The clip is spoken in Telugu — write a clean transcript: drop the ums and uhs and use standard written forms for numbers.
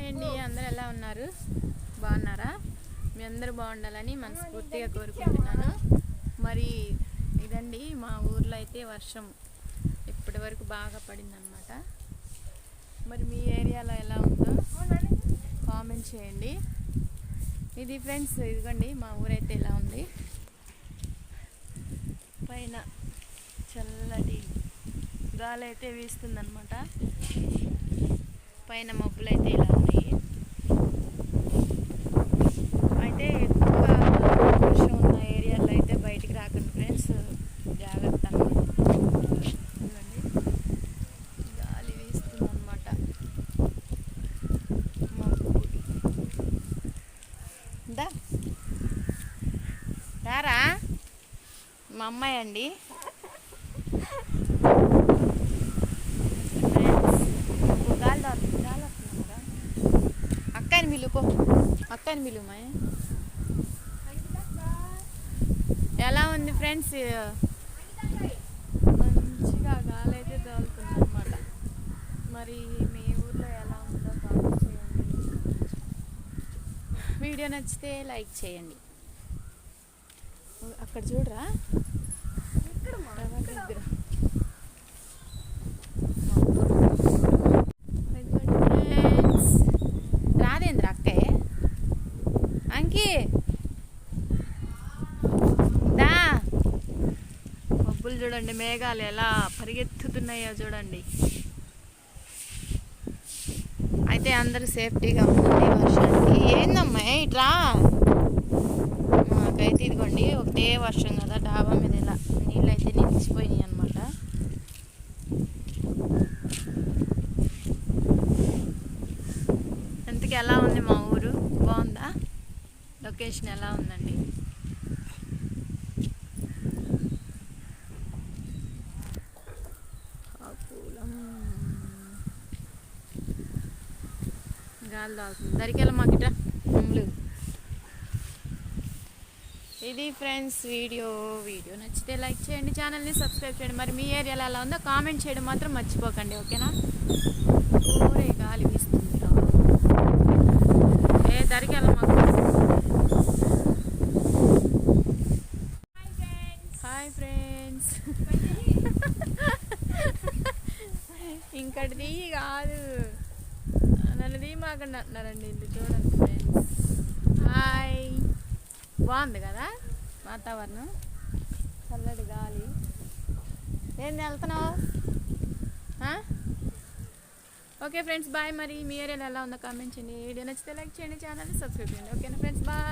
హాయ్ అండి, అందరూ ఎలా ఉన్నారు? బాగున్నారా? మీ అందరూ బాగుండాలని మనస్ఫూర్తిగా కోరుకుంటున్నాను. మరి ఇదండి మా ఊర్లో అయితే వర్షం ఇప్పటి వరకు బాగా పడిందనమాట. మరి మీ ఏరియాలో ఎలా ఉందో కామెంట్ చేయండి. ఇది ఫ్రెండ్స్, ఇదిగోండి మా ఊరైతే ఇలా ఉంది. పైన చల్లటి గాలి అయితే వీస్తుందన్నమాట. పైన మబ్బులు అయితే ఇలా ఉన్నాయి. అయితే ఎక్కువగా వర్షం ఉన్న ఏరియాలో అయితే బయటికి రాకండి ఫ్రెండ్స్, జాగ్రత్త అన్నమాట. గాలి వీస్తుందన్నమాట. మబ్బులు రారా మా అమ్మాయి అండి. అక్కని మిలుపో, అక్కని మిలుమా. ఎలా ఉంది ఫ్రెండ్స్? మంచిగా గాలి అయితే తగులుతుంది అనమాట. మరి మీ ఊర్లో ఎలా ఉందో కామెంట్ చేయండి. వీడియో నచ్చితే లైక్ చేయండి. అక్కడ చూడరా, రాదేంద్ర అక్కే అంకి దా. మబ్బులు చూడండి, మేఘాలు ఎలా పరిగెత్తుతున్నాయో చూడండి. అయితే అందరూ సేఫ్టీగా ఉంటుంది వర్షానికి. ఏందమ్మా ఇట్రా, మాకైతే ఇదిగోండి ఒకటే వర్షం కదా, డాబా మీద ఇలా నీళ్ళు అయితే నిలిచిపోయినాయి అనమాట. ఎంతకి ఎలా ఉంది మా ఊరు? బాగుందా? లొకేషన్ ఎలా ఉందండి? గాలి తాగుతుంది దరికెళ్ళ మాకిట. ఇది ఫ్రెండ్స్ వీడియో నచ్చితే లైక్ చేయండి, ఛానల్ని సబ్స్క్రైబ్ చేయండి. మరి మీ ఏరియాలో ఎలా ఉందో కామెంట్ చేయడం మాత్రం మర్చిపోకండి, ఓకేనా? ఊరే గాలి వీస్తుంది. దరికెళ్ళ మాకు. Hi friends. ఇంకటిది కాదు, నన్ను దీమాకండి అంటున్నారండి. ఇది చూడండి ఫ్రెండ్స్. హాయ్, బాగుంది కదా వాతావరణం, చల్లటి గాలి. ఏంది వెళ్తున్నావు? Okay friends, bye. మరి మీ ఏరియాలో ఎలా ఉందో కామెంట్ చేయండి. వీడియో నచ్చితే లైక్ చేయండి, ఛానల్ని సబ్స్క్రైబ్ చేయండి, ఓకేనా ఫ్రెండ్స్? బాయ్.